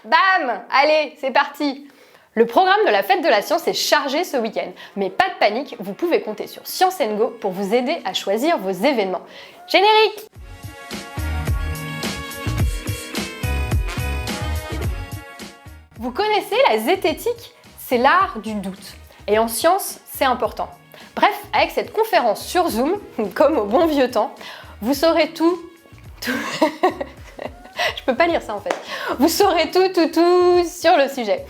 Bam! Allez, c'est parti! Le programme de la Fête de la Science est chargé ce week-end, mais pas de panique, vous pouvez compter sur Science & Go pour vous aider à choisir vos événements. Générique! Vous connaissez la zététique? C'est l'art du doute. Et en science, c'est important. Bref, avec cette conférence sur Zoom, comme au bon vieux temps, vous saurez tout... Je peux pas lire ça en fait. Vous saurez tout sur le sujet.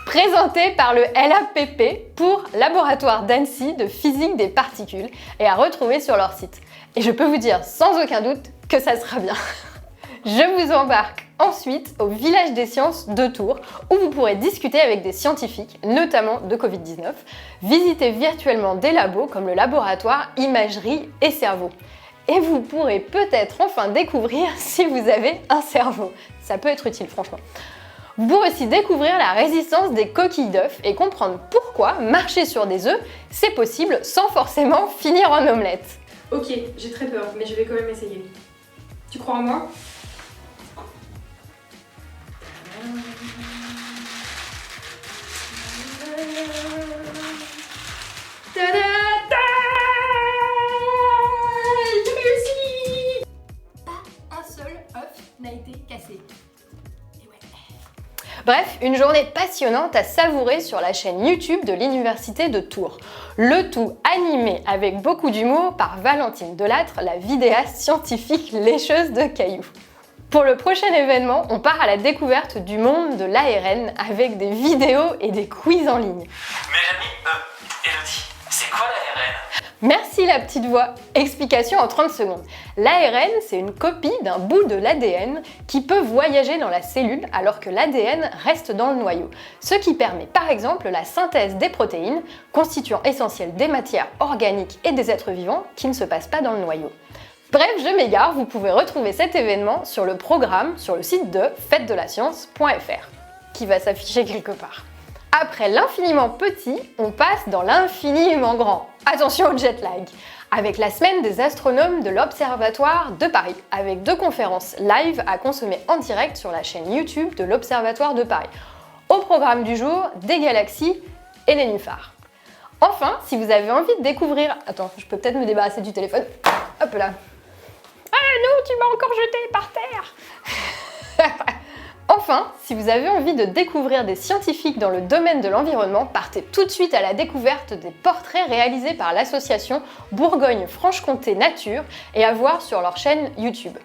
Présenté par le LAPP pour Laboratoire d'Annecy de physique des particules et à retrouver sur leur site. Et je peux vous dire sans aucun doute que ça sera bien. Je vous embarque ensuite au Village des Sciences de Tours où vous pourrez discuter avec des scientifiques, notamment de Covid-19, visiter virtuellement des labos comme le laboratoire Imagerie et Cerveau. Et vous pourrez peut-être enfin découvrir si vous avez un cerveau. Ça peut être utile franchement. Vous pourrez aussi découvrir la résistance des coquilles d'œufs et comprendre pourquoi marcher sur des œufs, c'est possible sans forcément finir en omelette. Ok, j'ai très peur, mais je vais quand même essayer. Tu crois en moi? N'a été cassé. Et ouais. Bref, une journée passionnante à savourer sur la chaîne YouTube de l'Université de Tours. Le tout animé avec beaucoup d'humour par Valentine Delattre, la vidéaste scientifique lécheuse de cailloux. Pour le prochain événement, on part à la découverte du monde de l'ARN avec des vidéos et des quiz en ligne. Mélanie, Elodie, c'est quoi l'ARN? Merci la petite voix. Explication en 30 secondes. L'ARN, c'est une copie d'un bout de l'ADN qui peut voyager dans la cellule alors que l'ADN reste dans le noyau. Ce qui permet par exemple la synthèse des protéines, constituant essentiel des matières organiques et des êtres vivants qui ne se passent pas dans le noyau. Bref, je m'égare, vous pouvez retrouver cet événement sur le programme sur le site de fêtedelascience.fr qui va s'afficher quelque part. Après l'infiniment petit, on passe dans l'infiniment grand. Attention au jet lag. Avec la semaine des astronomes de l'Observatoire de Paris, avec 2 conférences live à consommer en direct sur la chaîne YouTube de l'Observatoire de Paris. Au programme du jour, des galaxies et des nénuphars. Enfin, si vous avez envie de découvrir... Attends, je peux peut-être me débarrasser du téléphone. Hop là. Ah non, tu m'as encore jeté par terre. Enfin, si vous avez envie de découvrir des scientifiques dans le domaine de l'environnement, partez tout de suite à la découverte des portraits réalisés par l'association Bourgogne-Franche-Comté Nature et à voir sur leur chaîne YouTube.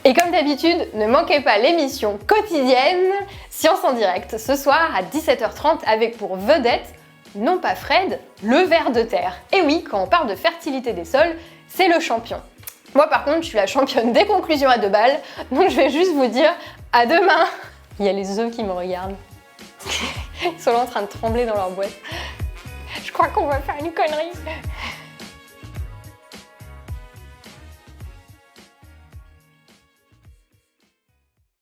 Et comme d'habitude, ne manquez pas l'émission quotidienne Science en direct ce soir à 17h30 avec pour vedette, non pas Fred, le ver de terre. Et oui, quand on parle de fertilité des sols, c'est le champion. Moi par contre, je suis la championne des conclusions à 2 balles, donc je vais juste vous dire à demain. Il y a les œufs qui me regardent. Ils sont là en train de trembler dans leur boîte. Je crois qu'on va faire une connerie.